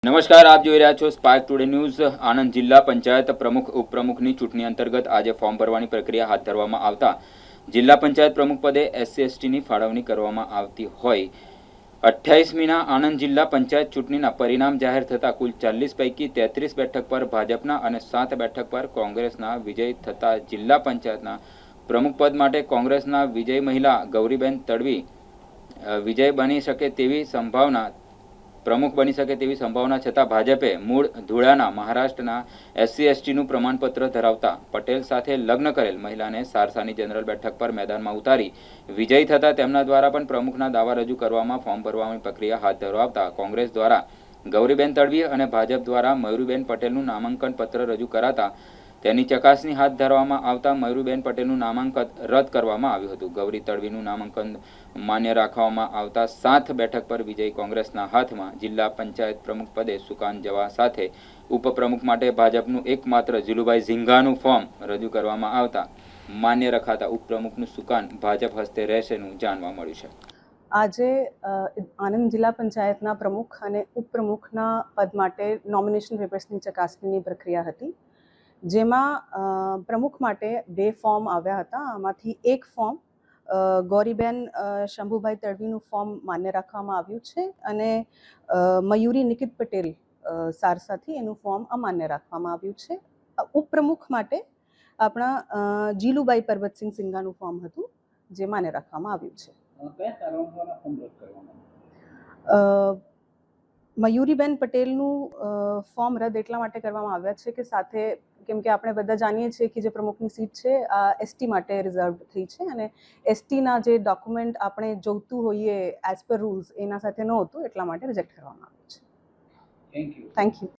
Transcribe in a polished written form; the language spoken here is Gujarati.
નમસ્કાર, આપ જોઈ રહ્યા છો સ્પાર્ક ટુડે ન્યૂઝ। આણંદ જિલ્લા પંચાયત પ્રમુખ ઉપપ્રમુખની ચૂંટણી અંતર્ગત આજે ફોર્મ ભરવાની પ્રક્રિયા હાથ ધરવામાં આવતા જિલ્લા પંચાયત પ્રમુખ પદે SC/STની ફાળવણી કરવામાં આવતી હોય 28મીના આણંદ જિલ્લા પંચાયત ચૂંટણીના પરિણામ જાહેર થતાં કુલ 40 પૈકી 33 બેઠક પર ભાજપના અને 7 બેઠક પર કોંગ્રેસના વિજય થતા જિલ્લા પંચાયતના પ્રમુખ પદ માટે કોંગ્રેસના વિજય મહિલા ગૌરીબેન તડવી વિજય બની શકે તેવી સંભાવના પ્રમુખ બની શકે તેવી સંભાવના છતાં ભાજપે મૂળ ધુળાના મહારાષ્ટ્રના SC/STનું પ્રમાણપત્ર ધરાવતા પટેલ સાથે લગ્ન કરેલ મહિલાને સારસાની જનરલ બેઠક પર મેદાનમાં ઉતારી વિજયી થતાં તેમના દ્વારા પણ પ્રમુખના દાવા રજૂ કરવામાં ફોર્મ ભરવાની પ્રક્રિયા હાથ ધરાવતા કોંગ્રેસ દ્વારા ગૌરીબેન તડવી અને ભાજપ દ્વારા મયુરીબેન પટેલનું નામાંકન પત્ર રજૂ કરાતા તેની ચકાસણી હાથ ધરવામાં આવતા મયુરીબેન પટેલનું નામાંકન રદ કરવામાં આવ્યું હતું। ગૌરી તડવીનું નામાંકન માન્ય રાખવામાં આવતા 7 બેઠક પર વિજય કોંગ્રેસના હાથમાં જિલ્લા પંચાયત પ્રમુખ પદે સુકાન જવા સાથે ઉપપ્રમુખ માટે ભાજપનું એકમાત્ર જીલુભાઈ ઝીંગાનું ફોર્મ રજૂ કરવામાં આવતા માન્ય રખાતા ઉપપ્રમુખનું સુકાન ભાજપ હસ્તે રહેશેનું જાણવા મળ્યું છે। આજે આણંદ જિલ્લા પંચાયતના પ્રમુખ અને ઉપપ્રમુખના પદ માટે નોમિનેશન પેપર્સની ચકાસણીની પ્રક્રિયા હતી, જેમાં પ્રમુખ માટે 2 ફોર્મ આવ્યા હતા। આમાંથી એક ફોર્મ ગૌરીબેન શંભુભાઈ તડવીનું ફોર્મ માન્ય રાખવામાં આવ્યું છે અને મયુરી નિકિત પટેલ સારસાથી એનું ફોર્મ અમાન્ય રાખવામાં આવ્યું છે। ઉપપ્રમુખ માટે આપણા જીલુબાઈ પરબતસિંહ સિંઘાનું ફોર્મ હતું જે માન્ય રાખવામાં આવ્યું છે। મયુરીબેન પટેલનું ફોર્મ રદ એટલા માટે કરવામાં આવ્યા છે કે સાથે કેમ કે આપણે બધા જાણીએ છીએ કે જે પ્રમુખની સીટ છે આ ST માટે રિઝર્વ થઈ છે અને STના જે ડોક્યુમેન્ટ આપણે જોઈતું હોઈએ એઝ પર રૂલ્સ એના સાથે નહોતું, એટલા માટે રિજેક્ટ કરવામાં આવ્યું છે। Thank you.